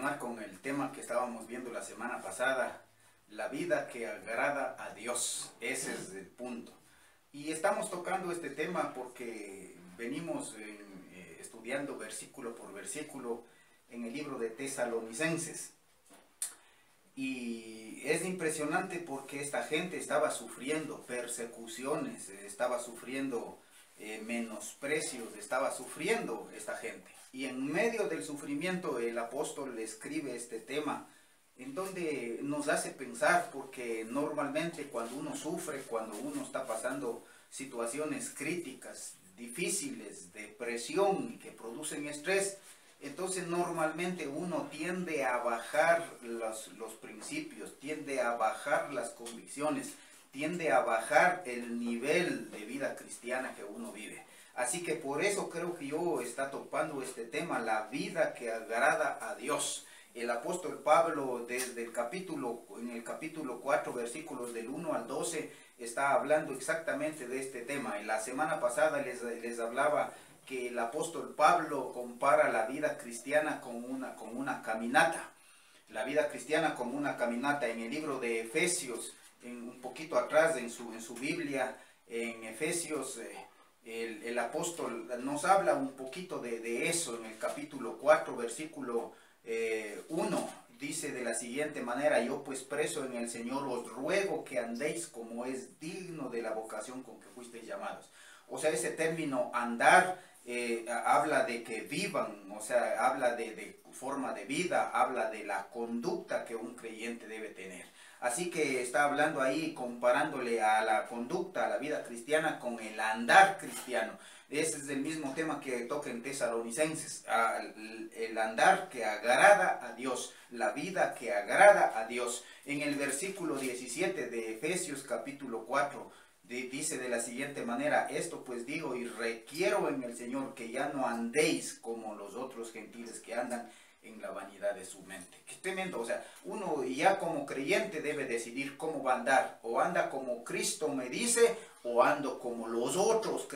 continuar con el tema que estábamos viendo la semana pasada, la vida que agrada a Dios. Ese es el punto. Y estamos tocando este tema porque venimos estudiando versículo por versículo en el libro de Tesalonicenses. Y es impresionante porque esta gente estaba sufriendo persecuciones, estaba sufriendo menosprecios, estaba sufriendo esta gente. Y en medio del sufrimiento el apóstol le escribe este tema, en donde nos hace pensar, porque normalmente cuando uno sufre, cuando uno está pasando situaciones críticas, difíciles, de presión y que producen estrés, entonces normalmente uno tiende a bajar los principios, tiende a bajar las convicciones, tiende a bajar el nivel de vida cristiana que uno vive. Así que por eso creo que yo está topando este tema, la vida que agrada a Dios. El apóstol Pablo en el capítulo 4, versículos del 1 al 12, está hablando exactamente de este tema. En la semana pasada les hablaba que el apóstol Pablo compara la vida cristiana con una caminata. La vida cristiana como una caminata. En el libro de Efesios, un poquito atrás en su Biblia, en Efesios, el apóstol nos habla un poquito de eso. En el capítulo 4, versículo 1, dice de la siguiente manera: yo pues preso en el Señor os ruego que andéis como es digno de la vocación con que fuisteis llamados. O sea, ese término andar habla de que vivan, o sea, habla de forma de vida, habla de la conducta que un creyente debe tener. Así que está hablando ahí, comparándole a la conducta, a la vida cristiana con el andar cristiano. Ese es el mismo tema que toca en Tesalonicenses, el andar que agrada a Dios, la vida que agrada a Dios. En el versículo 17 de Efesios capítulo 4, dice de la siguiente manera: esto pues digo y requiero en el Señor que ya no andéis como los otros gentiles que andan en la vanidad de su mente. Qué tremendo. O sea, uno ya como creyente debe decidir cómo va a andar. O anda como Cristo me dice, o ando como los otros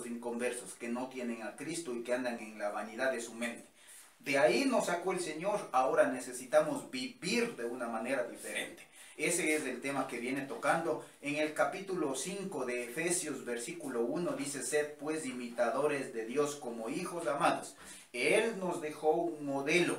inconversos que no tienen a Cristo y que andan en la vanidad de su mente. De ahí nos sacó el Señor. Ahora necesitamos vivir de una manera diferente. Ese es el tema que viene tocando. En el capítulo 5 de Efesios, versículo 1, dice: sed pues imitadores de Dios como hijos amados. Él nos dejó un modelo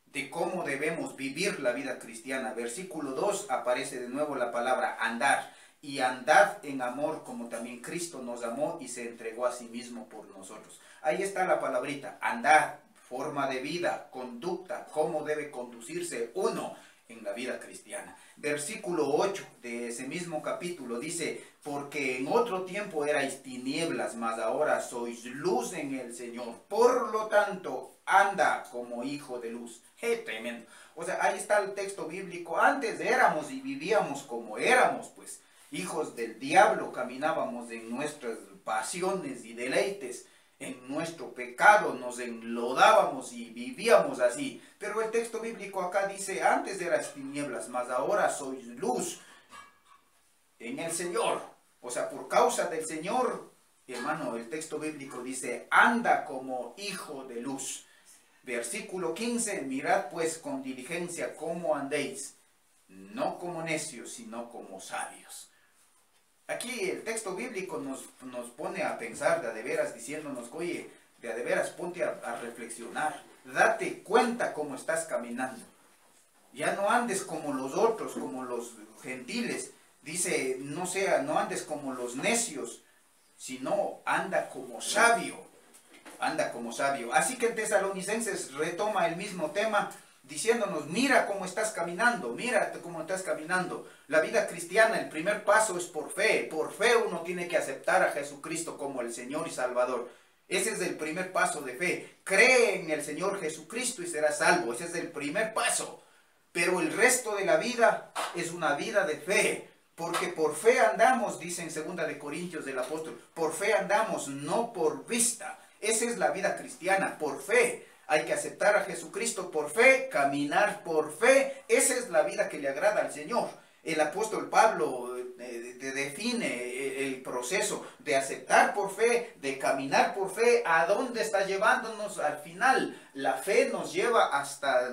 de cómo debemos vivir la vida cristiana. Versículo 2 aparece de nuevo la palabra andar. Y andad en amor como también Cristo nos amó y se entregó a sí mismo por nosotros. Ahí está la palabrita, andar, forma de vida, conducta, cómo debe conducirse uno en la vida cristiana. Versículo 8 de ese mismo capítulo dice: porque en otro tiempo erais tinieblas, mas ahora sois luz en el Señor. Por lo tanto, anda como hijo de luz. ¡Qué tremendo! O sea, ahí está el texto bíblico. Antes éramos y vivíamos como éramos, pues, hijos del diablo. Caminábamos en nuestras pasiones y deleites, en nuestro pecado, nos enlodábamos y vivíamos así. Pero el texto bíblico acá dice: antes eras tinieblas, mas ahora sois luz en el Señor. O sea, por causa del Señor, hermano, el texto bíblico dice: anda como hijo de luz. Versículo 15, mirad pues con diligencia cómo andéis, no como necios, sino como sabios. Aquí el texto bíblico nos pone a pensar de a de veras, diciéndonos: oye, de a de veras ponte a reflexionar, date cuenta cómo estás caminando. Ya no andes como los otros, como los gentiles. Dice, no andes como los necios, sino anda como sabio. Anda como sabio. Así que en Tesalonicenses retoma el mismo tema, diciéndonos: mira cómo estás caminando, mira cómo estás caminando. La vida cristiana, el primer paso es por fe. Por fe uno tiene que aceptar a Jesucristo como el Señor y Salvador. Ese es el primer paso de fe. Cree en el Señor Jesucristo y serás salvo. Ese es el primer paso. Pero el resto de la vida es una vida de fe. Porque por fe andamos, dice en 2 de Corintios del apóstol. Por fe andamos, no por vista. Esa es la vida cristiana, por fe. Hay que aceptar a Jesucristo por fe, caminar por fe. Esa es la vida que le agrada al Señor. El apóstol Pablo define proceso de aceptar por fe, de caminar por fe. ¿A dónde está llevándonos al final? La fe nos lleva hasta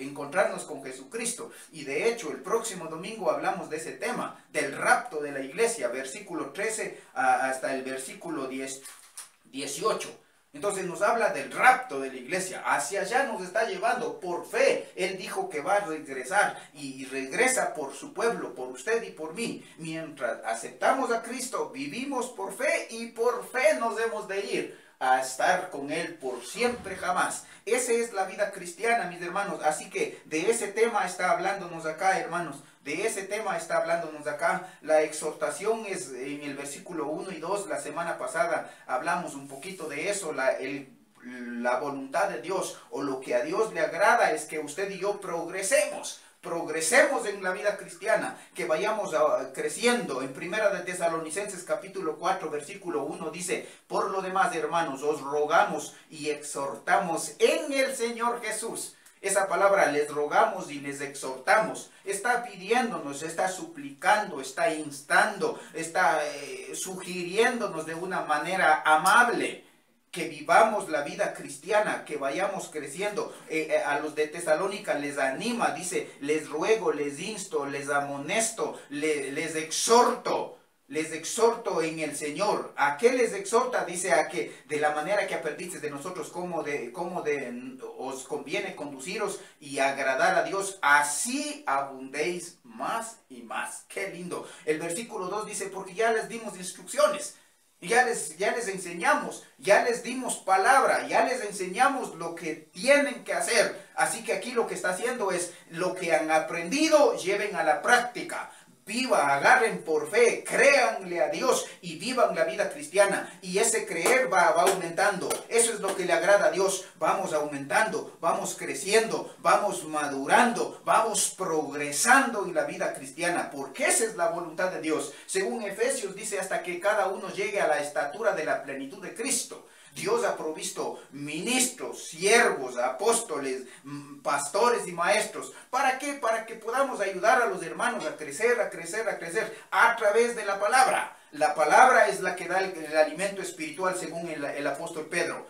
encontrarnos con Jesucristo. Y de hecho, el próximo domingo hablamos de ese tema, del rapto de la iglesia, versículo 13 hasta el versículo 18. Entonces nos habla del rapto de la iglesia. Hacia allá nos está llevando por fe. Él dijo que va a regresar y regresa por su pueblo, por usted y por mí. Mientras aceptamos a Cristo, vivimos por fe y por fe nos hemos de ir a estar con Él por siempre jamás. Esa es la vida cristiana, mis hermanos. Así que de ese tema está hablándonos acá, hermanos. De ese tema está hablándonos acá. La exhortación es en el versículo 1 y 2. La semana pasada hablamos un poquito de eso. La voluntad de Dios, o lo que a Dios le agrada, es que usted y yo progresemos en la vida cristiana, que vayamos creciendo. En Primera de Tesalonicenses capítulo 4 versículo 1 dice: por lo demás, hermanos, os rogamos y exhortamos en el Señor Jesús. Esa palabra, les rogamos y les exhortamos, está pidiéndonos, está suplicando, está instando, está sugiriéndonos de una manera amable que vivamos la vida cristiana, que vayamos creciendo. A los de Tesalónica les anima, dice: les ruego, les insto, les amonesto, les exhorto en el Señor. ¿A qué les exhorta? Dice: a que de la manera que aprendisteis de nosotros, cómo os conviene conduciros y agradar a Dios, así abundéis más y más. Qué lindo. El versículo 2 dice: porque ya les dimos instrucciones. Ya les enseñamos, ya les dimos palabra, ya les enseñamos lo que tienen que hacer. Así que aquí lo que está haciendo es lo que han aprendido, lleven a la práctica. Viva, agarren por fe, créanle a Dios y vivan la vida cristiana. Y ese creer va aumentando. Eso es lo que le agrada a Dios. Vamos aumentando, vamos creciendo, vamos madurando, vamos progresando en la vida cristiana. Porque esa es la voluntad de Dios. Según Efesios dice: hasta que cada uno llegue a la estatura de la plenitud de Cristo. Dios ha provisto ministros, siervos, apóstoles, pastores y maestros. ¿Para qué? Para que podamos ayudar a los hermanos a crecer, a través de la palabra. La palabra es la que da el alimento espiritual, según el apóstol Pedro.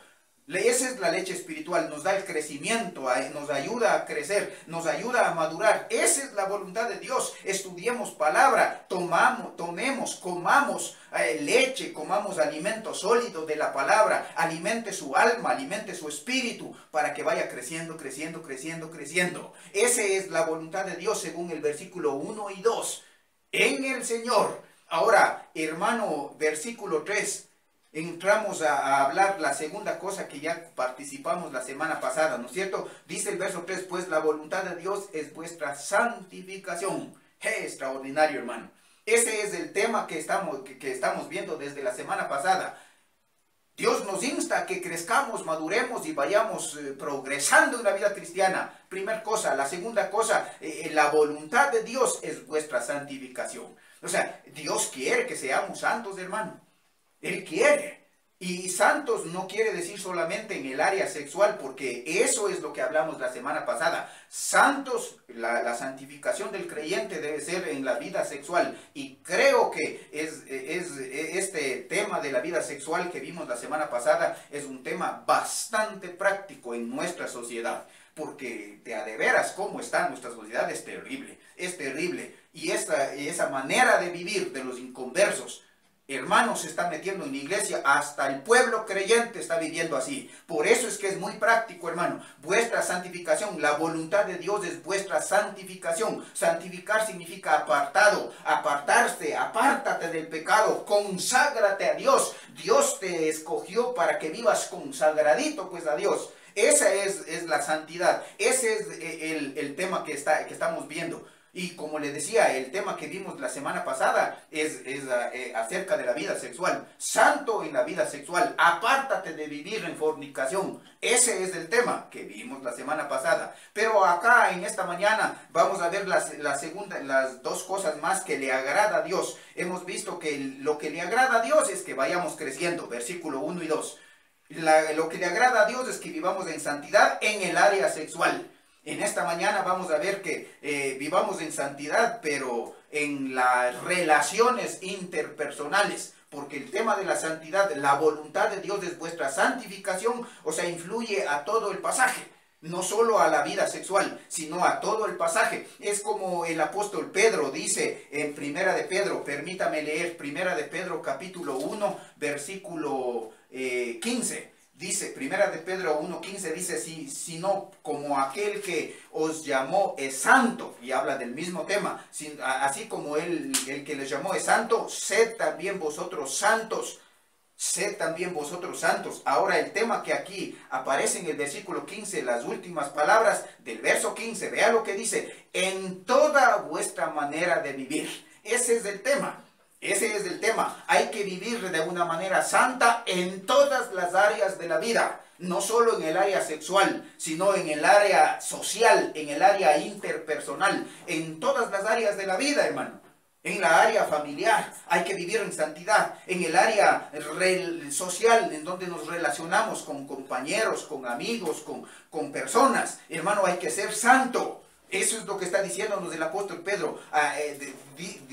Esa es la leche espiritual, nos da el crecimiento, nos ayuda a crecer, nos ayuda a madurar. Esa es la voluntad de Dios. Estudiemos palabra, comamos leche, comamos alimento sólido de la palabra. Alimente su alma, alimente su espíritu, para que vaya creciendo. Esa es la voluntad de Dios, según el versículo 1 y 2. En el Señor. Ahora, hermano, versículo 3. Entramos a hablar la segunda cosa que ya participamos la semana pasada, ¿no es cierto? Dice el verso 3: pues la voluntad de Dios es vuestra santificación. Extraordinario, hermano. Ese es el tema que estamos viendo desde la semana pasada. Dios nos insta a que crezcamos, maduremos y vayamos progresando en la vida cristiana. Primera cosa. La segunda cosa, la voluntad de Dios es vuestra santificación. O sea, Dios quiere que seamos santos, hermano. Él quiere. Y santos no quiere decir solamente en el área sexual, porque eso es lo que hablamos la semana pasada. Santos, la santificación del creyente debe ser en la vida sexual. Y creo que este tema de la vida sexual que vimos la semana pasada es un tema bastante práctico en nuestra sociedad. Porque de veras cómo está nuestra sociedad es terrible. Y esa manera de vivir de los inconversos, hermanos, se está metiendo en la iglesia, hasta el pueblo creyente está viviendo así. Por eso es que es muy práctico, hermano. Vuestra santificación, la voluntad de Dios es vuestra santificación. Santificar significa apartado, apartarse, apártate del pecado, conságrate a Dios. Dios te escogió para que vivas consagradito pues a Dios. Esa es la santidad. Ese es el tema que estamos viendo. Y como le decía, el tema que vimos la semana pasada es acerca de la vida sexual. Santo en la vida sexual. Apártate de vivir en fornicación. Ese es el tema que vimos la semana pasada. Pero acá en esta mañana vamos a ver las dos cosas más que le agrada a Dios. Hemos visto que lo que le agrada a Dios es que vayamos creciendo. Versículo 1 y 2. Lo que le agrada a Dios es que vivamos en santidad en el área sexual. En esta mañana vamos a ver que vivamos en santidad, pero en las relaciones interpersonales, porque el tema de la santidad, la voluntad de Dios es vuestra santificación, o sea, influye a todo el pasaje. No solo a la vida sexual, sino a todo el pasaje. Es como el apóstol Pedro dice en Primera de Pedro, permítame leer Primera de Pedro capítulo 1, versículo 15. Dice, Primera de Pedro 1:15 dice, sino como aquel que os llamó es santo, y habla del mismo tema, así como el que les llamó es santo, sed también vosotros santos. Sed también vosotros santos. Ahora el tema que aquí aparece en el versículo 15, las últimas palabras del verso 15, vea lo que dice, en toda vuestra manera de vivir. Ese es el tema. Ese es el tema. Hay que vivir de una manera santa en todas las áreas de la vida. No solo en el área sexual, sino en el área social, en el área interpersonal, en todas las áreas de la vida, hermano. En la área familiar hay que vivir en santidad. En el área social, en donde nos relacionamos con compañeros, con amigos, con personas, hermano, hay que ser santo. Eso es lo que está diciéndonos el apóstol Pedro.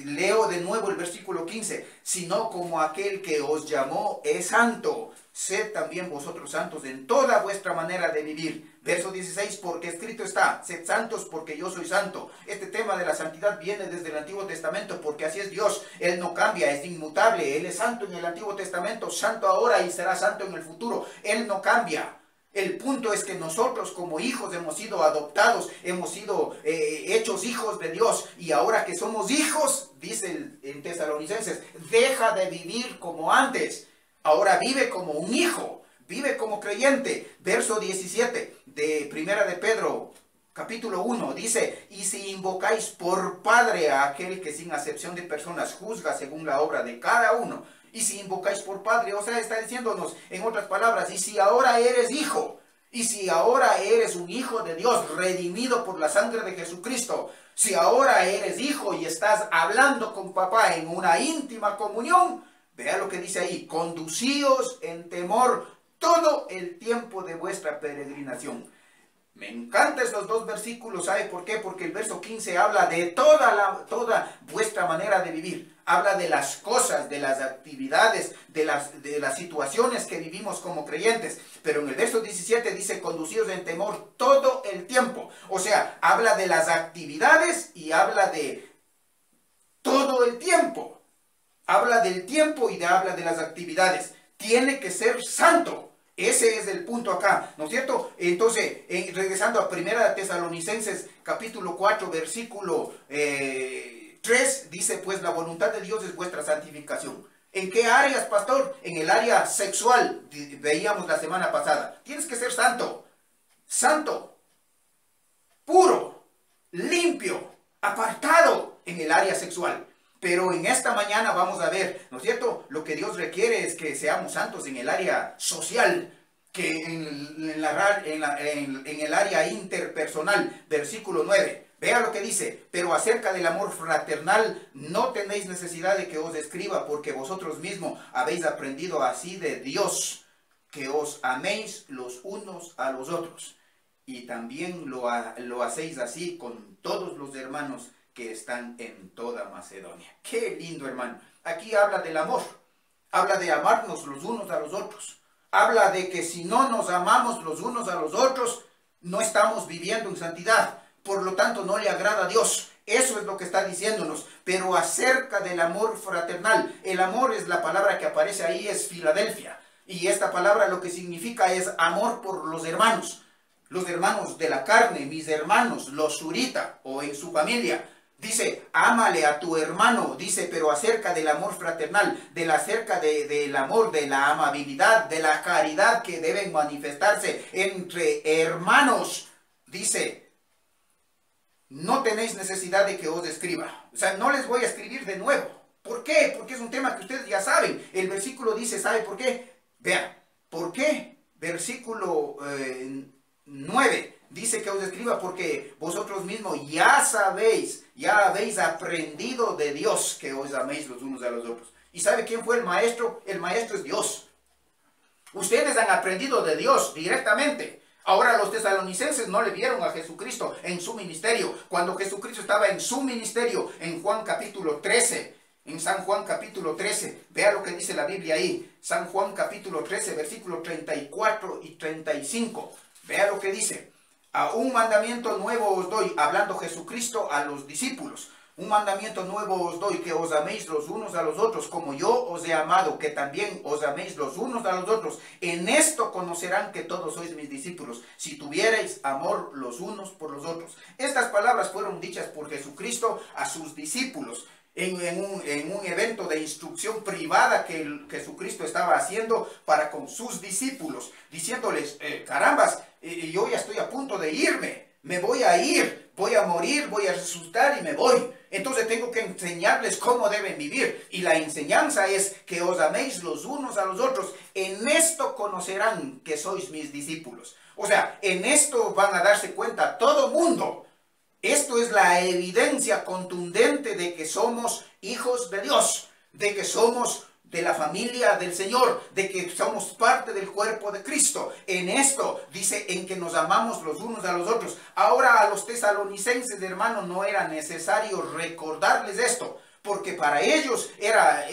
Leo de nuevo el versículo 15. Sino como aquel que os llamó es santo, sed también vosotros santos en toda vuestra manera de vivir. Verso 16, porque escrito está, sed santos porque yo soy santo. Este tema de la santidad viene desde el Antiguo Testamento, porque así es Dios. Él no cambia, es inmutable. Él es santo en el Antiguo Testamento, santo ahora y será santo en el futuro. Él no cambia. El punto es que nosotros como hijos hemos sido adoptados, hemos sido hechos hijos de Dios. Y ahora que somos hijos, dice en Tesalonicenses, deja de vivir como antes. Ahora vive como un hijo, vive como creyente. Verso 17 de Primera de Pedro, capítulo 1, dice, y si invocáis por Padre a aquel que sin acepción de personas juzga según la obra de cada uno, y si invocáis por Padre, o sea, está diciéndonos en otras palabras, y si ahora eres hijo, y si ahora eres un hijo de Dios, redimido por la sangre de Jesucristo, si ahora eres hijo y estás hablando con papá en una íntima comunión, vea lo que dice ahí, conducíos en temor todo el tiempo de vuestra peregrinación. Me encantan estos dos versículos, ¿sabe por qué? Porque el verso 15 habla de toda vuestra manera de vivir. Habla de las cosas, de las actividades, de las situaciones que vivimos como creyentes. Pero en el verso 17 dice, conducidos en temor todo el tiempo. O sea, habla de las actividades y habla de todo el tiempo. Habla del tiempo y habla de las actividades. Tiene que ser santo. Ese es el punto acá, ¿no es cierto? Entonces, regresando a Primera Tesalonicenses, capítulo 4, versículo 3, dice, pues la voluntad de Dios es vuestra santificación. ¿En qué áreas, pastor? En el área sexual, veíamos la semana pasada. Tienes que ser santo, santo, puro, limpio, apartado en el área sexual. Pero en esta mañana vamos a ver, ¿no es cierto? Lo que Dios requiere es que seamos santos en el área social, que en el área interpersonal. Versículo 9. Vea lo que dice, pero acerca del amor fraternal no tenéis necesidad de que os escriba, porque vosotros mismos habéis aprendido así de Dios, que os améis los unos a los otros. Y también lo hacéis así con todos los hermanos que están en toda Macedonia. Qué lindo, hermano. Aquí habla del amor. Habla de amarnos los unos a los otros. Habla de que si no nos amamos los unos a los otros, no estamos viviendo en santidad. Por lo tanto, no le agrada a Dios. Eso es lo que está diciéndonos. Pero acerca del amor fraternal. El amor es la palabra que aparece ahí, es Filadelfia. Y esta palabra lo que significa es amor por los hermanos. Los hermanos de la carne, mis hermanos, los surita o en su familia. Dice, ámale a tu hermano, dice, pero acerca del amor fraternal, acerca del amor, de la amabilidad, de la caridad que deben manifestarse entre hermanos, dice, no tenéis necesidad de que os escriba. O sea, no les voy a escribir de nuevo. ¿Por qué? Porque es un tema que ustedes ya saben. El versículo dice, ¿sabe por qué? Vean, ¿por qué? Versículo 9. Dice que os escriba porque vosotros mismos ya sabéis, ya habéis aprendido de Dios que os améis los unos a los otros. ¿Y sabe quién fue el maestro? El maestro es Dios. Ustedes han aprendido de Dios directamente. Ahora los tesalonicenses no le vieron a Jesucristo en su ministerio. Cuando Jesucristo estaba en su ministerio, en Juan capítulo 13, en San Juan capítulo 13, vea lo que dice la Biblia ahí. San Juan capítulo 13, versículos 34 y 35. Vea lo que dice. A un mandamiento nuevo os doy, hablando Jesucristo a los discípulos. Un mandamiento nuevo os doy, que os améis los unos a los otros, como yo os he amado, que también os améis los unos a los otros. En esto conocerán que todos sois mis discípulos, si tuvierais amor los unos por los otros. Estas palabras fueron dichas por Jesucristo a sus discípulos en un evento de instrucción privada que Jesucristo estaba haciendo para con sus discípulos, diciéndoles, carambas, yo ya estoy a punto de irme, me voy a ir, voy a morir, voy a resucitar y me voy. Entonces tengo que enseñarles cómo deben vivir. Y la enseñanza es que os améis los unos a los otros. En esto conocerán que sois mis discípulos. O sea, en esto van a darse cuenta todo mundo. Esto es la evidencia contundente de que somos hijos de Dios, de que somos de la familia del Señor, de que somos parte del cuerpo de Cristo. En esto dice, en que nos amamos los unos a los otros. Ahora a los tesalonicenses, hermanos, no era necesario recordarles esto, porque para ellos era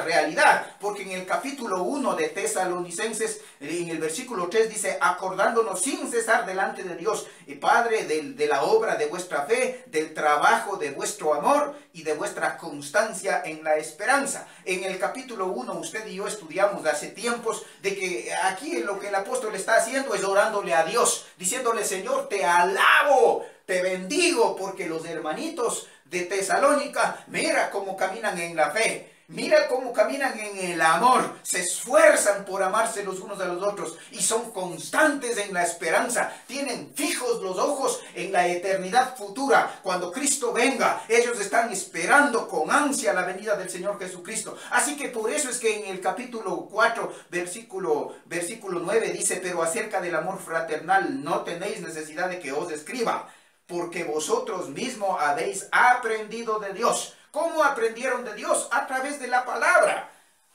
realidad, porque en el capítulo 1 de Tesalonicenses, en el versículo 3 dice, acordándonos sin cesar delante de Dios, Padre, de la obra de vuestra fe, del trabajo de vuestro amor y de vuestra constancia en la esperanza. En el capítulo 1 usted y yo estudiamos hace tiempos de que aquí lo que el apóstol está haciendo es orándole a Dios, diciéndole, Señor, te alabo, te bendigo, porque los hermanitos de Tesalónica, mira cómo caminan en la fe, mira cómo caminan en el amor, se esfuerzan por amarse los unos a los otros y son constantes en la esperanza, tienen fijos los ojos en la eternidad futura, cuando Cristo venga, ellos están esperando con ansia la venida del Señor Jesucristo. Así que por eso es que en el capítulo 4, versículo 9 dice, pero acerca del amor fraternal no tenéis necesidad de que os escriba, porque vosotros mismos habéis aprendido de Dios. ¿Cómo aprendieron de Dios? A través de la palabra,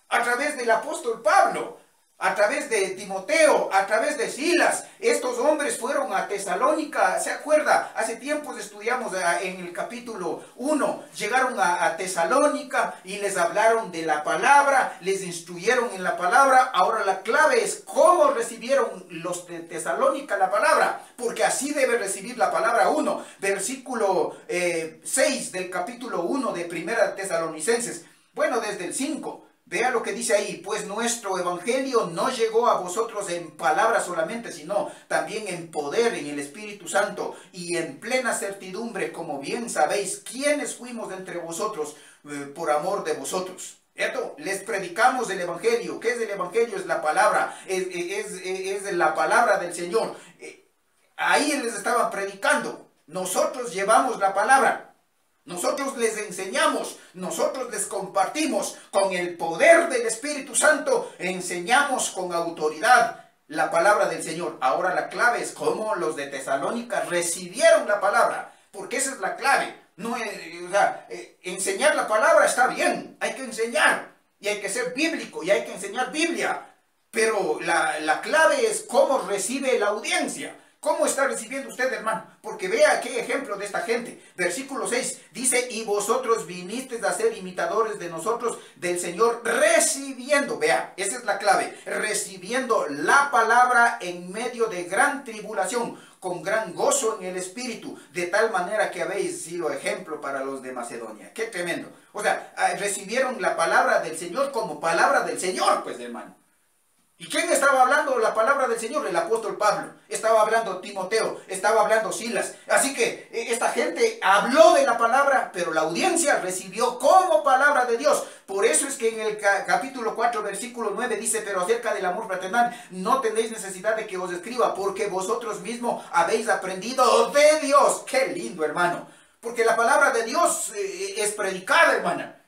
a través del apóstol Pablo, a través de Timoteo, a través de Silas. Estos hombres fueron a Tesalónica, ¿se acuerda? Hace tiempos estudiamos en el capítulo 1, llegaron a Tesalónica y les hablaron de la palabra, les instruyeron en la palabra. Ahora la clave es cómo recibieron los de Tesalónica la palabra, porque así debe recibir la palabra uno. Versículo 6 del capítulo 1 de Primera Tesalonicenses, bueno, desde el 5. Vea lo que dice ahí, pues nuestro evangelio no llegó a vosotros en palabras solamente, sino también en poder, en el Espíritu Santo y en plena certidumbre, como bien sabéis, quiénes fuimos de entre vosotros por amor de vosotros. ¿Cierto? Les predicamos el evangelio. ¿Qué es el evangelio? Es la palabra, es la palabra del Señor. Ahí les estaban predicando. Nosotros llevamos la palabra. Nosotros les enseñamos, nosotros les compartimos con el poder del Espíritu Santo, enseñamos con autoridad la palabra del Señor. Ahora la clave es cómo los de Tesalónica recibieron la palabra, porque esa es la clave. No es, enseñar la palabra está bien, hay que enseñar y hay que ser bíblico y hay que enseñar Biblia, pero la clave es cómo recibe la audiencia. ¿Cómo está recibiendo usted, hermano? Porque vea qué ejemplo de esta gente. Versículo 6 dice, y vosotros vinisteis a ser imitadores de nosotros, del Señor, recibiendo, vea, esa es la clave, recibiendo la palabra en medio de gran tribulación, con gran gozo en el Espíritu, de tal manera que habéis sido ejemplo para los de Macedonia. ¡Qué tremendo! O sea, recibieron la palabra del Señor como palabra del Señor, pues, hermano. ¿Y quién estaba hablando la palabra del Señor? El apóstol Pablo. Estaba hablando Timoteo. Estaba hablando Silas. Así que esta gente habló de la palabra, pero la audiencia recibió como palabra de Dios. Por eso es que en el capítulo 4, versículo 9 dice, pero acerca del amor fraternal no tenéis necesidad de que os escriba, porque vosotros mismos habéis aprendido de Dios. ¡Qué lindo, hermano! Porque la palabra de Dios es predicada, hermana.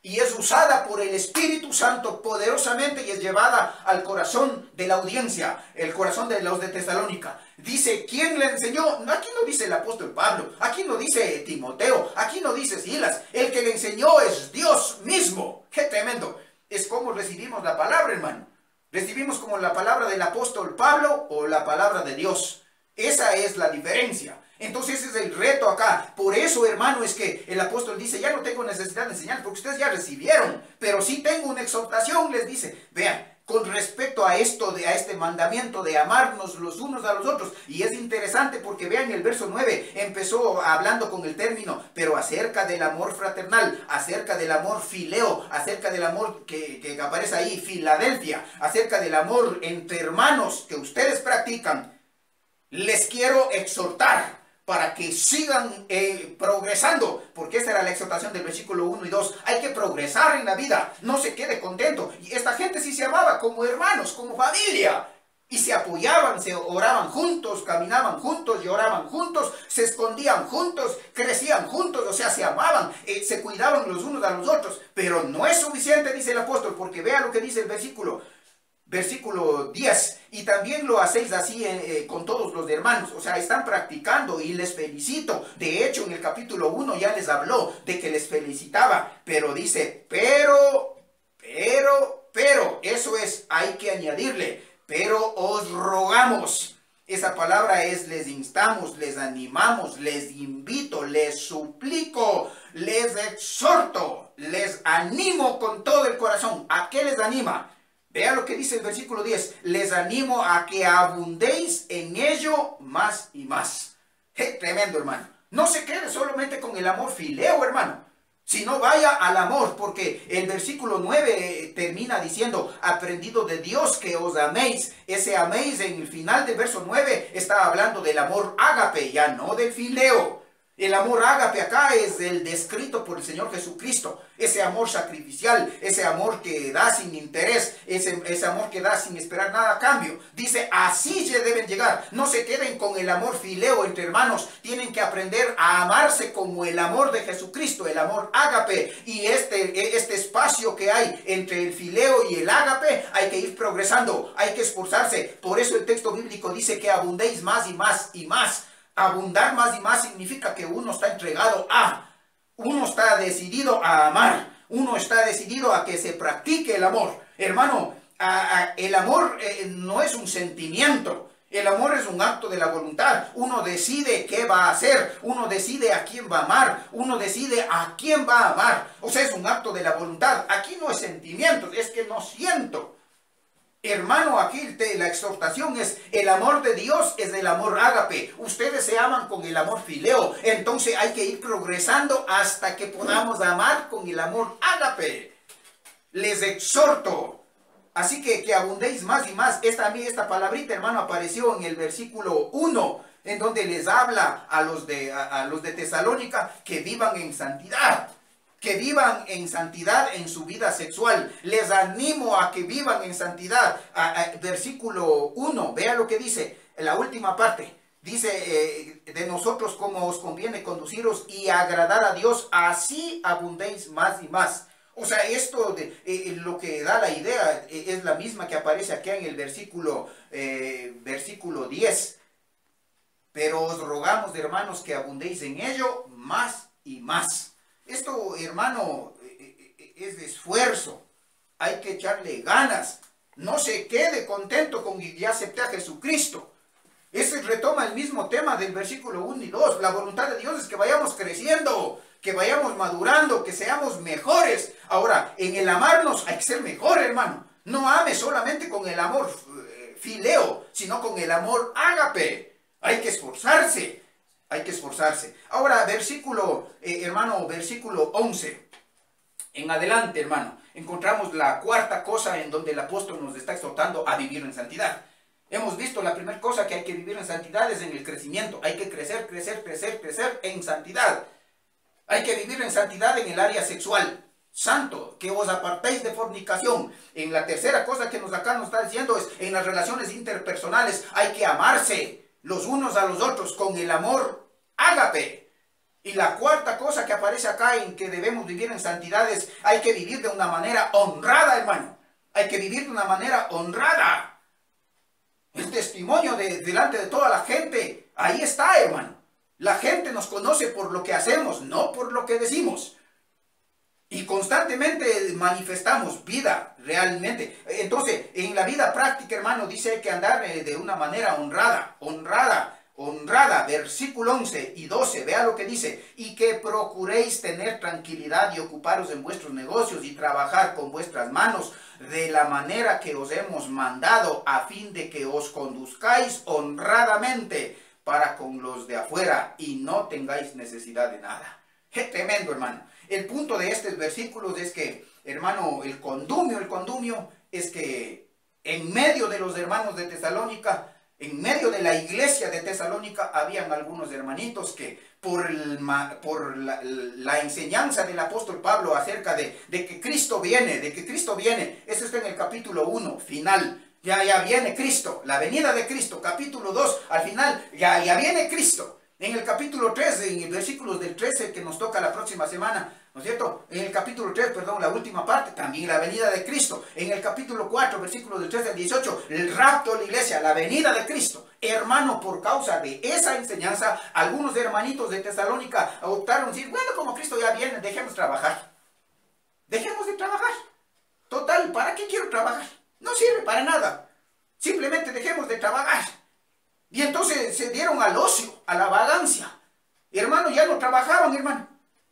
Y es usada por el Espíritu Santo poderosamente y es llevada al corazón de la audiencia, el corazón de los de Tesalónica. Dice, ¿quién le enseñó? Aquí no dice el apóstol Pablo, aquí no dice Timoteo, aquí no dice Silas. El que le enseñó es Dios mismo. ¡Qué tremendo! Es como recibimos la palabra, hermano. Recibimos como la palabra del apóstol Pablo o la palabra de Dios. Esa es la diferencia. Entonces ese es el reto acá. Por eso, hermano, es que el apóstol dice, ya no tengo necesidad de enseñar, porque ustedes ya recibieron, pero sí tengo una exhortación, les dice. Vean, con respecto a esto, a este mandamiento de amarnos los unos a los otros. Y es interesante porque vean el verso 9, empezó hablando con el término, pero acerca del amor fraternal, acerca del amor fileo, acerca del amor que aparece ahí, Filadelfia, acerca del amor entre hermanos que ustedes practican. Les quiero exhortar para que sigan progresando, porque esta era la exhortación del versículo 1 y 2. Hay que progresar en la vida, no se quede contento. Y esta gente sí se amaba como hermanos, como familia, y se apoyaban, se oraban juntos, caminaban juntos, lloraban juntos, se escondían juntos, crecían juntos, o sea, se amaban, se cuidaban los unos a los otros. Pero no es suficiente, dice el apóstol, porque vea lo que dice el versículo 10, y también lo hacéis así con todos los hermanos. O sea, están practicando y les felicito. De hecho, en el capítulo 1 ya les habló de que les felicitaba, pero dice, pero, eso es, hay que añadirle, pero os rogamos. Esa palabra es les instamos, les animamos, les invito, les suplico, les exhorto, les animo con todo el corazón. ¿A qué les anima? Vea lo que dice el versículo 10. Les animo a que abundéis en ello más y más. Tremendo, hermano. No se quede solamente con el amor fileo, hermano, sino vaya al amor, porque el versículo 9 termina diciendo, aprendido de Dios que os améis. Ese améis en el final del verso 9 está hablando del amor ágape, ya no del fileo. El amor ágape acá es el descrito por el Señor Jesucristo. Ese amor sacrificial, ese amor que da sin interés, ese amor que da sin esperar nada a cambio. Dice, así ya deben llegar. No se queden con el amor fileo entre hermanos. Tienen que aprender a amarse como el amor de Jesucristo, el amor ágape. Y este espacio que hay entre el fileo y el ágape, hay que ir progresando, hay que esforzarse. Por eso el texto bíblico dice que abundéis más y más y más. Abundar más y más significa que uno está entregado uno está decidido a amar, uno está decidido a que se practique el amor. Hermano, el amor no es un sentimiento, el amor es un acto de la voluntad. Uno decide qué va a hacer, uno decide a quién va a amar, uno decide a quién va a amar. O sea, es un acto de la voluntad. Aquí no es sentimientos, es que no siento. Hermano, aquí la exhortación es, el amor de Dios es el amor ágape. Ustedes se aman con el amor fileo. Entonces hay que ir progresando hasta que podamos amar con el amor ágape. Les exhorto. Así que abundéis más y más. Esta palabrita, hermano, apareció en el versículo 1, en donde les habla a los de Tesalónica que vivan en santidad. Que vivan en santidad en su vida sexual. Les animo a que vivan en santidad. Versículo 1, vea lo que dice, en la última parte. Dice, de nosotros como os conviene conduciros y agradar a Dios, así abundéis más y más. O sea, esto lo que da la idea es la misma que aparece aquí en el versículo 10. Pero os rogamos, hermanos, que abundéis en ello más y más. Esto, hermano, es de esfuerzo. Hay que echarle ganas. No se quede contento con que ya acepté a Jesucristo. Ese retoma el mismo tema del versículo 1 y 2. La voluntad de Dios es que vayamos creciendo, que vayamos madurando, que seamos mejores. Ahora, en el amarnos hay que ser mejor, hermano. No ame solamente con el amor fileo, sino con el amor ágape. Hay que esforzarse. Hay que esforzarse. Ahora, versículo 11. En adelante, hermano, encontramos la cuarta cosa en donde el apóstol nos está exhortando a vivir en santidad. Hemos visto la primera cosa que hay que vivir en santidad es en el crecimiento. Hay que crecer en santidad. Hay que vivir en santidad en el área sexual. Santo, que os apartéis de fornicación. En la tercera cosa que acá nos está diciendo es en las relaciones interpersonales hay que amarse los unos a los otros con el amor ágape. Y la cuarta cosa que aparece acá en que debemos vivir en santidad es hay que vivir de una manera honrada, hermano. Hay que vivir de una manera honrada. El testimonio delante de toda la gente, ahí está, hermano. La gente nos conoce por lo que hacemos, no por lo que decimos. Y con constantemente manifestamos vida realmente. Entonces, en la vida práctica, hermano, dice que andar de una manera honrada, versículo 11 y 12, vea lo que dice, y que procuréis tener tranquilidad y ocuparos en vuestros negocios y trabajar con vuestras manos de la manera que os hemos mandado, a fin de que os conduzcáis honradamente para con los de afuera y no tengáis necesidad de nada. ¡Qué tremendo, hermano! El punto de estos versículos es que, hermano, el condumio es que en medio de los hermanos de Tesalónica, en medio de la iglesia de Tesalónica, habían algunos hermanitos que por la enseñanza del apóstol Pablo acerca de que Cristo viene, eso está en el capítulo 1, final. Ya viene Cristo, la venida de Cristo. Capítulo 2, al final, ya viene Cristo. En el capítulo 3, en el versículos del 13 que nos toca la próxima semana, ¿no es cierto? En el capítulo 3, perdón, la última parte, también la venida de Cristo. En el capítulo 4, versículos del 13 al 18, el rapto de la iglesia, la venida de Cristo. Hermano, por causa de esa enseñanza, algunos hermanitos de Tesalónica optaron a decir, bueno, como Cristo ya viene, dejemos trabajar. Dejemos de trabajar. Total, ¿para qué quiero trabajar? No sirve para nada. Simplemente dejemos de trabajar. Y entonces se dieron al ocio, a la vagancia. Hermano, ya no trabajaban, hermano.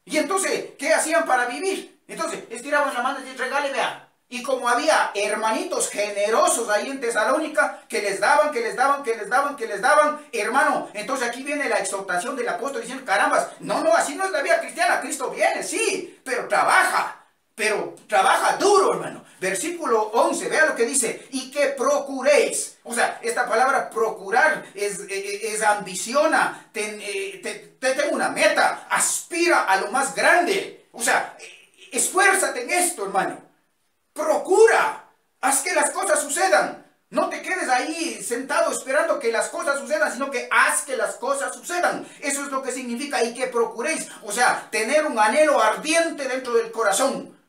Y entonces, ¿qué hacían para vivir? Entonces, estiraban la mano y decían, regale, vea. Y como había hermanitos generosos ahí en Tesalónica, que les daban, hermano, entonces aquí viene la exhortación del apóstol diciendo, carambas, no, así no es la vida cristiana. Cristo viene, sí, pero trabaja duro, hermano. Versículo 11, vea lo que dice, y que procuréis. O sea, esta palabra procurar es ambiciona, tengo una meta, aspira a lo más grande. O sea, esfuérzate en esto, hermano. Procura, haz que las cosas sucedan. No te quedes ahí sentado esperando que las cosas sucedan, sino que haz que las cosas sucedan. Eso es lo que significa y que procuréis. O sea, tener un anhelo ardiente dentro del corazón.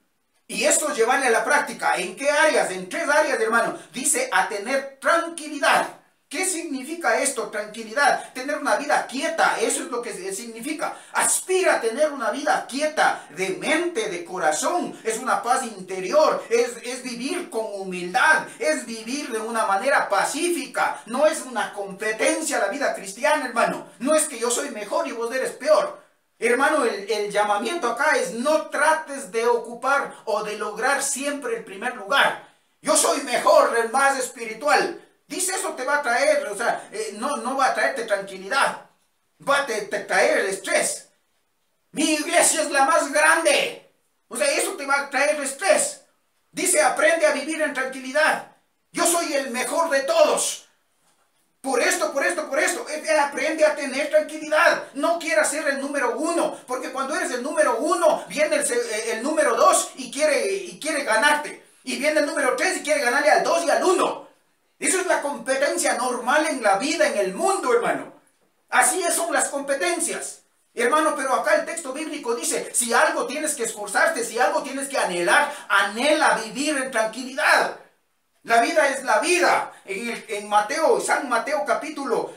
Y esto es llevarle a la práctica. ¿En qué áreas? En 3 áreas, hermano. Dice a tener tranquilidad. ¿Qué significa esto? Tranquilidad. Tener una vida quieta. Eso es lo que significa. Aspira a tener una vida quieta. De mente, de corazón. Es una paz interior. Es vivir con humildad. Es vivir de una manera pacífica. No es una competencia la vida cristiana, hermano. No es que yo soy mejor y vos eres peor. Hermano, el llamamiento acá es no trates de ocupar o de lograr siempre el primer lugar. Yo soy mejor, el más espiritual. Dice eso te va a traer, o sea, no va a traerte tranquilidad. Va a traer el estrés. Mi iglesia es la más grande. O sea, eso te va a traer estrés. Dice, aprende a vivir en tranquilidad. Yo soy el mejor de todos. Por esto. Aprende a tener tranquilidad. No quieras ser el número 1. Porque cuando eres el número 1, viene el número 2 y quiere ganarte. Y viene el número 3 y quiere ganarle al 2 y al 1. Eso es la competencia normal en la vida, en el mundo, hermano. Así son las competencias. Hermano, pero acá el texto bíblico dice, si algo tienes que esforzarte, si algo tienes que anhelar, anhela vivir en tranquilidad. La vida es la vida. En San Mateo capítulo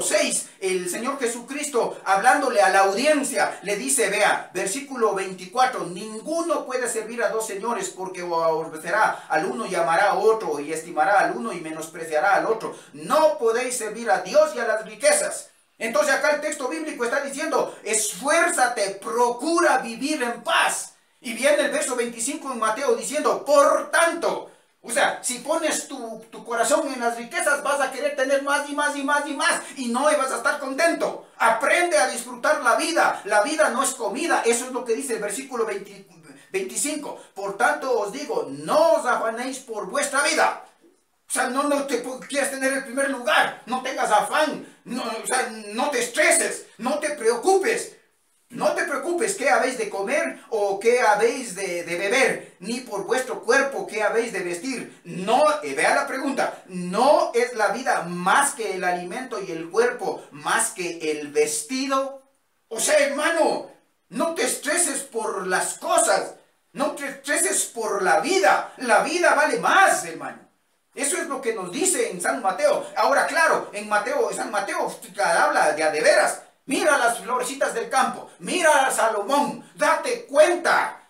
6, el Señor Jesucristo hablándole a la audiencia, le dice, vea, versículo 24, ninguno puede servir a 2 señores porque o aborrecerá al uno y amará a otro, y estimará al uno y menospreciará al otro. No podéis servir a Dios y a las riquezas. Entonces acá el texto bíblico está diciendo, esfuérzate, procura vivir en paz. Y viene el verso 25 en Mateo diciendo, por tanto. O sea, si pones tu corazón en las riquezas, vas a querer tener más y más y más y más. Y no vas a estar contento. Aprende a disfrutar la vida. La vida no es comida. Eso es lo que dice el versículo 25. Por tanto os digo, no os afanéis por vuestra vida. O sea, no te quieres tener el primer lugar. No tengas afán. No te estreses. No te preocupes. No te preocupes qué habéis de comer o qué habéis de beber, ni por vuestro cuerpo qué habéis de vestir. No, vea la pregunta, ¿no es la vida más que el alimento y el cuerpo más que el vestido? O sea, hermano, no te estreses por las cosas, no te estreses por la vida vale más, hermano. Eso es lo que nos dice en San Mateo. Ahora, claro, San Mateo habla de veras. Mira las florecitas del campo, mira a Salomón, date cuenta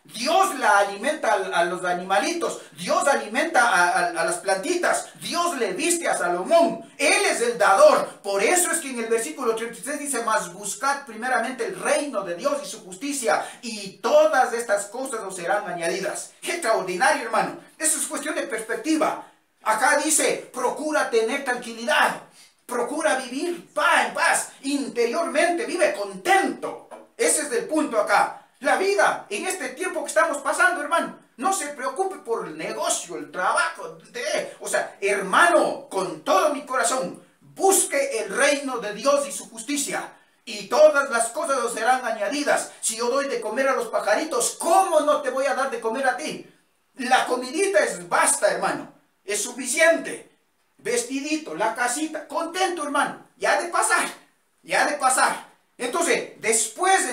alimenta a los animalitos, Dios alimenta a las plantitas, Dios le viste a Salomón, Él es el dador. Por eso es que en el versículo 33 dice, mas buscad primeramente el reino de Dios y su justicia, y todas estas cosas os serán añadidas. ¡Qué extraordinario, hermano! Eso es cuestión de perspectiva. Acá dice, procura tener tranquilidad, procura vivir en paz, interiormente, vive contento. Ese es el punto acá. La vida, en este tiempo que estamos pasando, hermano, no se preocupe por el negocio, el trabajo. O sea, hermano, con todo mi corazón, busque el reino de Dios y su justicia, y todas las cosas os serán añadidas. Si yo doy de comer a los pajaritos, ¿cómo no te voy a dar de comer a ti? La comidita es basta, hermano, es suficiente. Vestidito, la casita, contento, hermano, ya de pasar, ya de pasar. Entonces, después,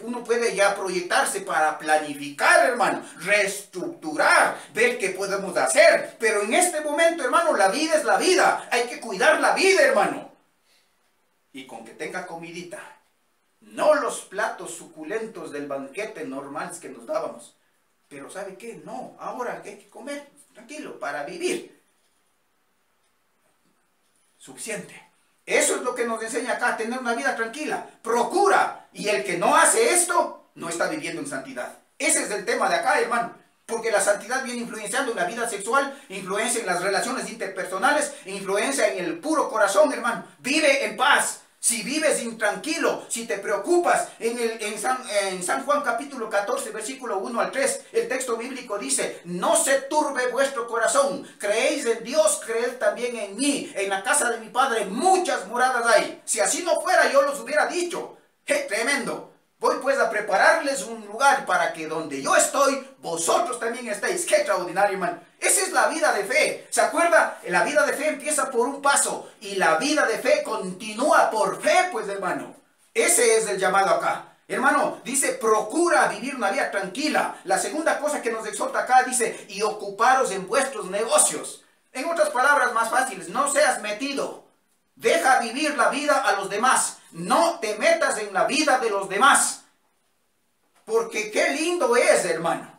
uno puede ya proyectarse para planificar, hermano, reestructurar, ver qué podemos hacer. Pero en este momento, hermano, la vida es la vida. Hay que cuidar la vida, hermano. Y con que tenga comidita, no los platos suculentos del banquete normales que nos dábamos. Pero ¿sabe qué? No, ahora hay que comer, tranquilo, para vivir. Suficiente. Eso es lo que nos enseña acá, tener una vida tranquila. Procura. Y el que no hace esto, no está viviendo en santidad. Ese es el tema de acá, hermano. Porque la santidad viene influenciando en la vida sexual, influencia en las relaciones interpersonales, influencia en el puro corazón, hermano. Vive en paz. Si vives intranquilo, si te preocupas, en San Juan capítulo 14, versículo 1 al 3, el texto bíblico dice, no se turbe vuestro corazón, creéis en Dios, creed también en mí, en la casa de mi Padre muchas moradas hay. Si así no fuera, yo los hubiera dicho. ¡Qué tremendo! Voy pues a prepararles un lugar para que donde yo estoy, vosotros también estéis. ¡Qué extraordinario, hermano! Esa es la vida de fe. ¿Se acuerda? La vida de fe empieza por un paso y la vida de fe continúa por fe, pues, hermano. Ese es el llamado acá. Hermano, dice, procura vivir una vida tranquila. La segunda cosa que nos exhorta acá dice, y ocuparos en vuestros negocios. En otras palabras más fáciles, no seas metido. Deja vivir la vida a los demás. No te metas en la vida de los demás. Porque qué lindo es, hermano.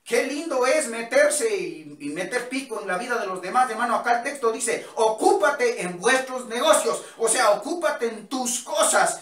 Qué lindo es meterse y meter pico en la vida de los demás, hermano. Acá el texto dice, ocúpate en vuestros negocios. O sea, ocúpate en tus cosas.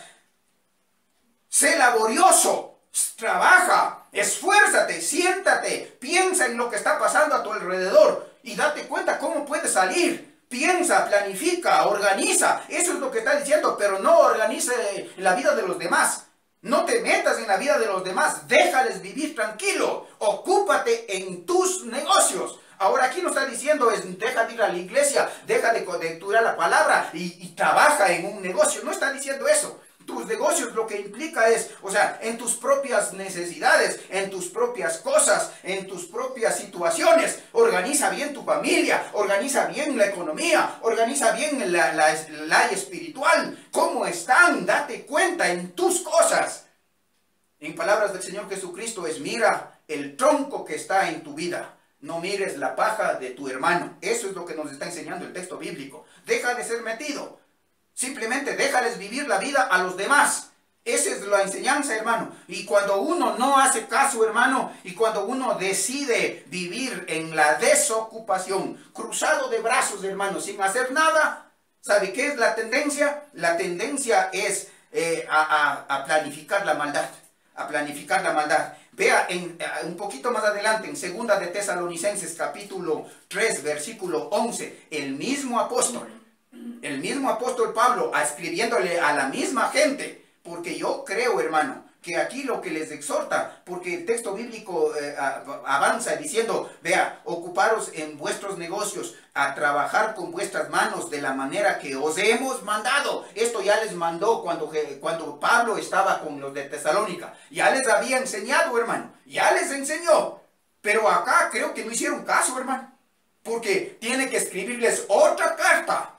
Sé laborioso. Trabaja. Esfuérzate. Siéntate. Piensa en lo que está pasando a tu alrededor. Y date cuenta cómo puedes salir. Piensa, planifica, organiza. Eso es lo que está diciendo. Pero no organice la vida de los demás. No te metas en la vida de los demás, déjales vivir tranquilo, ocúpate en tus negocios. Ahora aquí nos está diciendo, deja de ir a la iglesia, deja de estudiar la palabra y trabaja en un negocio. No está diciendo eso. Tus negocios lo que implica es, o sea, en tus propias necesidades, en tus propias cosas, en tus propias situaciones. Organiza bien tu familia, organiza bien la economía, organiza bien la espiritual. ¿Cómo están? Date cuenta en tus cosas. En palabras del Señor Jesucristo es, mira el tronco que está en tu vida. No mires la paja de tu hermano. Eso es lo que nos está enseñando el texto bíblico. Deja de ser metido. Simplemente déjales vivir la vida a los demás. Esa es la enseñanza, hermano. Y cuando uno no hace caso, hermano, y cuando uno decide vivir en la desocupación, cruzado de brazos, hermano, sin hacer nada, ¿sabe qué es la tendencia? La tendencia es a planificar la maldad. A planificar la maldad. Vea un poquito más adelante, en 2 de Tesalonicenses, capítulo 3, versículo 11, el mismo apóstol Pablo, escribiéndole a la misma gente, porque yo creo, hermano, que aquí lo que les exhorta, porque el texto bíblico avanza diciendo, vea, ocuparos en vuestros negocios, a trabajar con vuestras manos de la manera que os hemos mandado. Esto ya les mandó cuando Pablo estaba con los de Tesalónica. Ya les había enseñado, hermano, ya les enseñó. Pero acá creo que no hicieron caso, hermano, porque tiene que escribirles otra carta.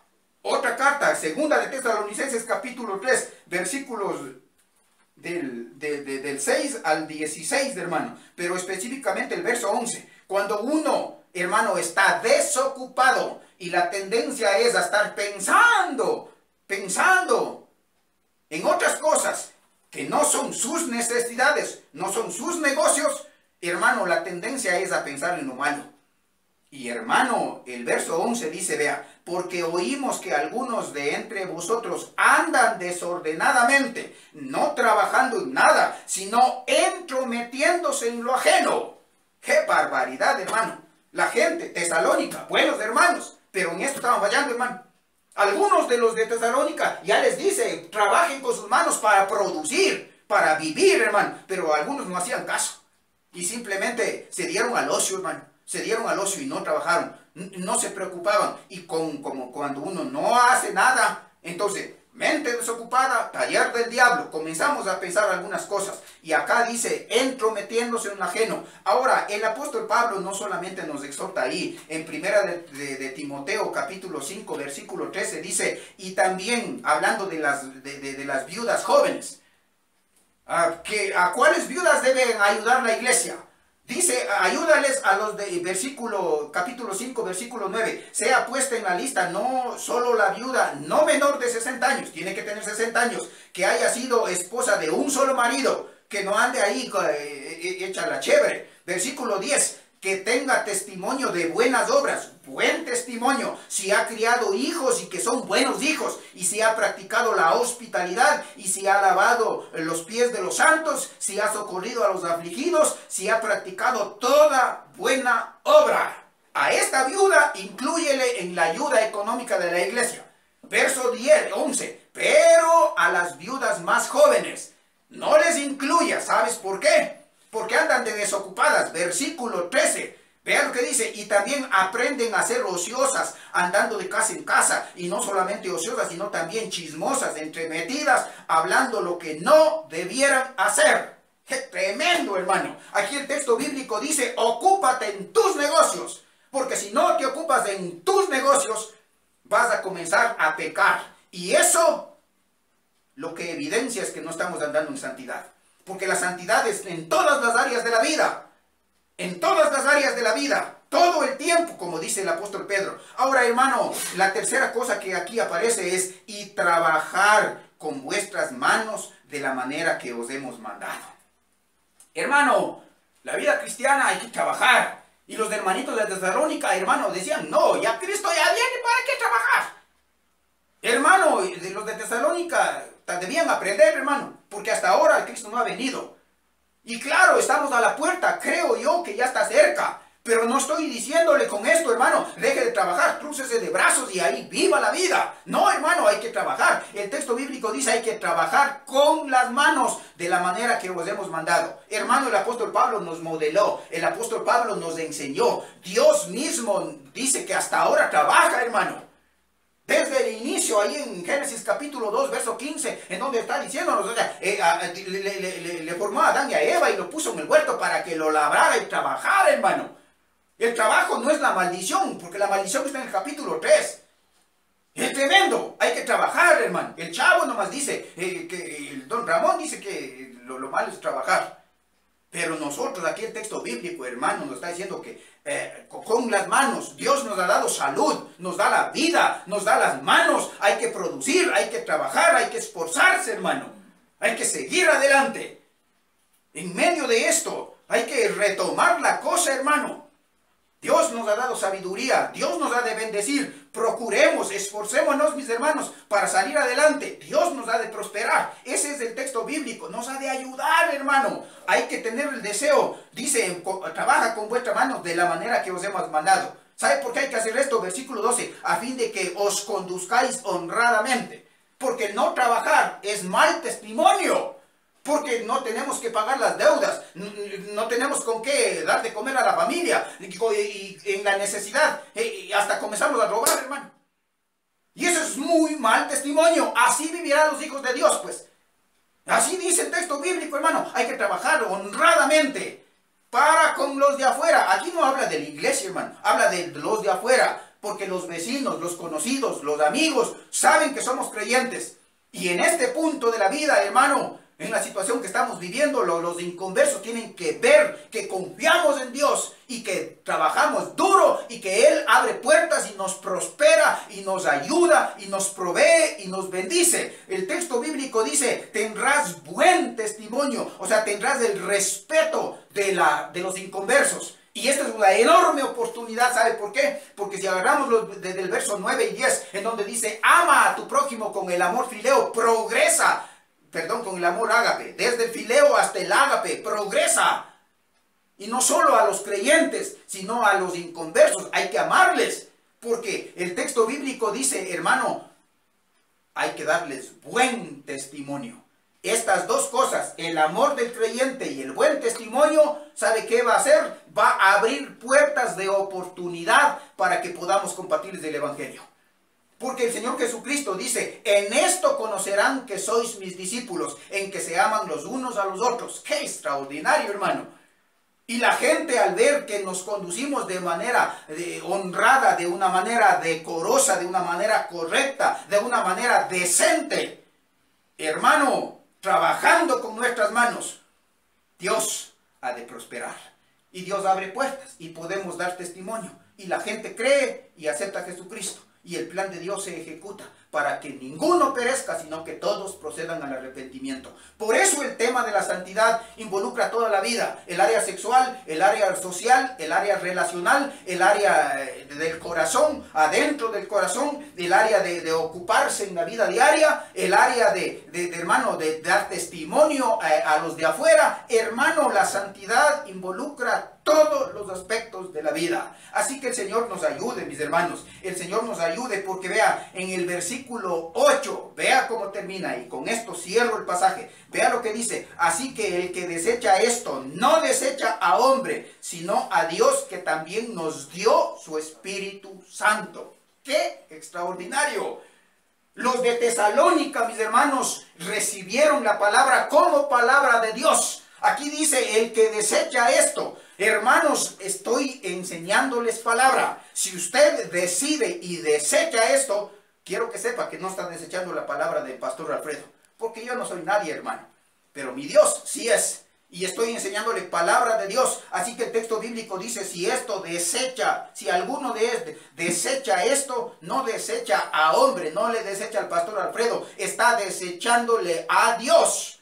Otra carta, 2 de Tesalonicenses capítulo 3, versículos del 6 al 16, hermano. Pero específicamente el verso 11. Cuando uno, hermano, está desocupado y la tendencia es a estar pensando en otras cosas que no son sus necesidades, no son sus negocios, hermano, la tendencia es a pensar en lo malo. Y hermano, el verso 11 dice, vea, porque oímos que algunos de entre vosotros andan desordenadamente, no trabajando en nada, sino entrometiéndose en lo ajeno. ¡Qué barbaridad, hermano! La gente, Tesalónica, buenos hermanos, pero en esto estaban fallando, hermano. Algunos de los de Tesalónica ya les dice, trabajen con sus manos para producir, para vivir, hermano. Pero algunos no hacían caso. Y simplemente se dieron al ocio, hermano. Se dieron al ocio y no trabajaron. No se preocupaban. Y como cuando uno no hace nada, entonces, mente desocupada, taller del diablo. Comenzamos a pensar algunas cosas. Y acá dice, entrometiéndose en lo ajeno. Ahora, el apóstol Pablo no solamente nos exhorta ahí. En primera de Timoteo, capítulo 5, versículo 13, dice, y también hablando de las viudas jóvenes. ¿A cuáles viudas deben ayudar la iglesia? Dice, ayúdales a los de capítulo 5, versículo 9. Sea puesta en la lista no solo la viuda, no menor de 60 años, tiene que tener 60 años, que haya sido esposa de un solo marido, que no ande ahí hecha la chévere. Versículo 10, que tenga testimonio de buenas obras, buen testimonio, si ha criado hijos y que son buenos hijos, y si ha practicado la hospitalidad, y si ha lavado los pies de los santos, si ha socorrido a los afligidos, si ha practicado toda buena obra. A esta viuda inclúyele en la ayuda económica de la iglesia. Verso 11, pero a las viudas más jóvenes no les incluya. ¿Sabes por qué? Porque andan de desocupadas. Versículo 13. Vean lo que dice. Y también aprenden a ser ociosas, andando de casa en casa. Y no solamente ociosas, sino también chismosas, entremetidas, hablando lo que no debieran hacer. ¡Qué tremendo, hermano! Aquí el texto bíblico dice, ocúpate en tus negocios. Porque si no te ocupas en tus negocios, vas a comenzar a pecar. Y eso lo que evidencia es que no estamos andando en santidad. Porque la santidad es en todas las áreas de la vida. En todas las áreas de la vida. Todo el tiempo, como dice el apóstol Pedro. Ahora, hermano, la tercera cosa que aquí aparece es, y trabajar con vuestras manos de la manera que os hemos mandado. Hermano, la vida cristiana hay que trabajar. Y los hermanitos de Tesalónica, hermano, decían, no, ya Cristo ya viene, ¿para qué trabajar? Hermano, los de Tesalónica debían aprender, hermano, porque hasta ahora Cristo no ha venido. Y claro, estamos a la puerta, creo yo que ya está cerca. Pero no estoy diciéndole con esto, hermano, deje de trabajar, crúcese de brazos y ahí viva la vida. No, hermano, hay que trabajar. El texto bíblico dice hay que trabajar con las manos de la manera que os hemos mandado. Hermano, el apóstol Pablo nos modeló, el apóstol Pablo nos enseñó. Dios mismo dice que hasta ahora trabaja, hermano. Desde el inicio, ahí en Génesis capítulo 2, verso 15, en donde está diciéndonos, o sea, le formó a Adán y a Eva y lo puso en el huerto para que lo labrara y trabajara, hermano. El trabajo no es la maldición, porque la maldición está en el capítulo 3. Es tremendo, hay que trabajar, hermano. El chavo nomás dice, que el don Ramón dice que lo malo es trabajar. Pero nosotros, aquí el texto bíblico, hermano, nos está diciendo que con las manos, Dios nos ha dado salud, nos da la vida, nos da las manos. Hay que producir, hay que trabajar, hay que esforzarse, hermano. Hay que seguir adelante. En medio de esto, hay que retomar la cosa, hermano. Dios nos ha dado sabiduría, Dios nos ha de bendecir. Procuremos, esforcémonos, mis hermanos, para salir adelante. Dios nos ha de prosperar. Ese es el texto bíblico, nos ha de ayudar, hermano. Hay que tener el deseo. Dice, trabaja con vuestra mano de la manera que os hemos mandado. ¿Sabe por qué hay que hacer esto? Versículo 12, a fin de que os conduzcáis honradamente. Porque no trabajar es mal testimonio. Porque no tenemos que pagar las deudas, no tenemos con qué dar de comer a la familia, y en la necesidad, hasta comenzamos a robar, hermano. Y eso es muy mal testimonio. Así vivirán los hijos de Dios, pues. Así dice el texto bíblico, hermano. Hay que trabajar honradamente para con los de afuera. Aquí no habla de la iglesia, hermano. Habla de los de afuera. Porque los vecinos, los conocidos, los amigos, saben que somos creyentes. Y en este punto de la vida, hermano, en la situación que estamos viviendo, los inconversos tienen que ver que confiamos en Dios y que trabajamos duro y que Él abre puertas y nos prospera y nos ayuda y nos provee y nos bendice. El texto bíblico dice, tendrás buen testimonio, o sea, tendrás el respeto de los inconversos. Y esta es una enorme oportunidad, ¿sabe por qué? Porque si agarramos desde el verso 9 y 10, en donde dice, ama a tu prójimo con el amor fileo, progresa, con el amor ágape, desde el fileo hasta el ágape, progresa. Y no solo a los creyentes, sino a los inconversos, hay que amarles, porque el texto bíblico dice, hermano, hay que darles buen testimonio. Estas dos cosas, el amor del creyente y el buen testimonio, ¿sabe qué va a hacer? Va a abrir puertas de oportunidad para que podamos compartirles el evangelio. Porque el Señor Jesucristo dice, en esto conocerán que sois mis discípulos, en que se aman los unos a los otros. ¡Qué extraordinario, hermano! Y la gente, al ver que nos conducimos de manera honrada, de una manera decorosa, de una manera correcta, de una manera decente, hermano, trabajando con nuestras manos, Dios ha de prosperar. Y Dios abre puertas y podemos dar testimonio. Y la gente cree y acepta a Jesucristo. Y el plan de Dios se ejecuta para que ninguno perezca, sino que todos procedan al arrepentimiento. Por eso el tema de la santidad involucra toda la vida. El área sexual, el área social, el área relacional, el área del corazón, adentro del corazón, el área de ocuparse en la vida diaria, el área hermano, de dar testimonio a los de afuera. Hermano, la santidad involucra todos los aspectos de la vida. Así que el Señor nos ayude, mis hermanos. El Señor nos ayude, porque vea, en el versículo 8, vea cómo termina, y con esto cierro el pasaje. Vea lo que dice, así que el que desecha esto, no desecha a hombre, sino a Dios, que también nos dio su Espíritu Santo. ¡Qué extraordinario! Los de Tesalónica, mis hermanos, recibieron la palabra como palabra de Dios. Aquí dice, el que desecha esto. Hermanos, estoy enseñándoles palabra. Si usted decide y desecha esto, quiero que sepa que no está desechando la palabra del pastor Alfredo, porque yo no soy nadie, hermano, pero mi Dios sí es, y estoy enseñándole palabra de Dios. Así que el texto bíblico dice, si esto desecha, si alguno desecha esto, no desecha a hombre, no le desecha al pastor Alfredo, está desechándole a Dios,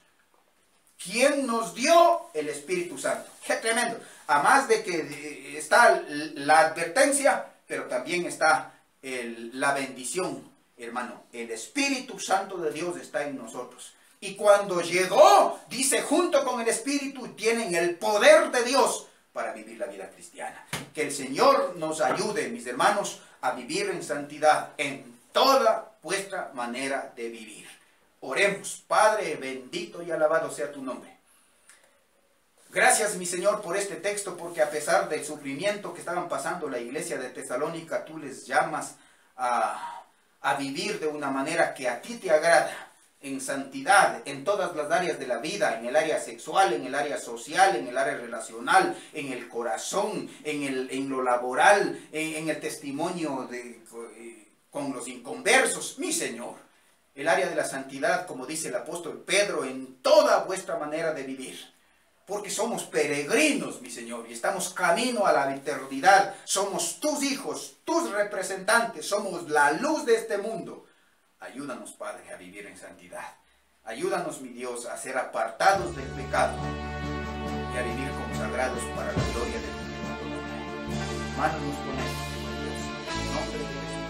quien nos dio el Espíritu Santo. ¡Qué tremendo! Además de que está la advertencia, pero también está la bendición, hermano. El Espíritu Santo de Dios está en nosotros. Y cuando llegó, dice, junto con el Espíritu, tienen el poder de Dios para vivir la vida cristiana. Que el Señor nos ayude, mis hermanos, a vivir en santidad en toda vuestra manera de vivir. Oremos. Padre, bendito y alabado sea tu nombre. Gracias, mi Señor, por este texto, porque a pesar del sufrimiento que estaban pasando la iglesia de Tesalónica, tú les llamas a vivir de una manera que a ti te agrada, en santidad, en todas las áreas de la vida, en el área sexual, en el área social, en el área relacional, en el corazón, en lo laboral, en el testimonio con los inconversos, mi Señor. El área de la santidad, como dice el apóstol Pedro, en toda vuestra manera de vivir. Porque somos peregrinos, mi Señor, y estamos camino a la eternidad. Somos tus hijos, tus representantes, somos la luz de este mundo. Ayúdanos, Padre, a vivir en santidad. Ayúdanos, mi Dios, a ser apartados del pecado y a vivir consagrados para la gloria de tu nombre. Manos nos ponemos, Dios, en el nombre de Jesús.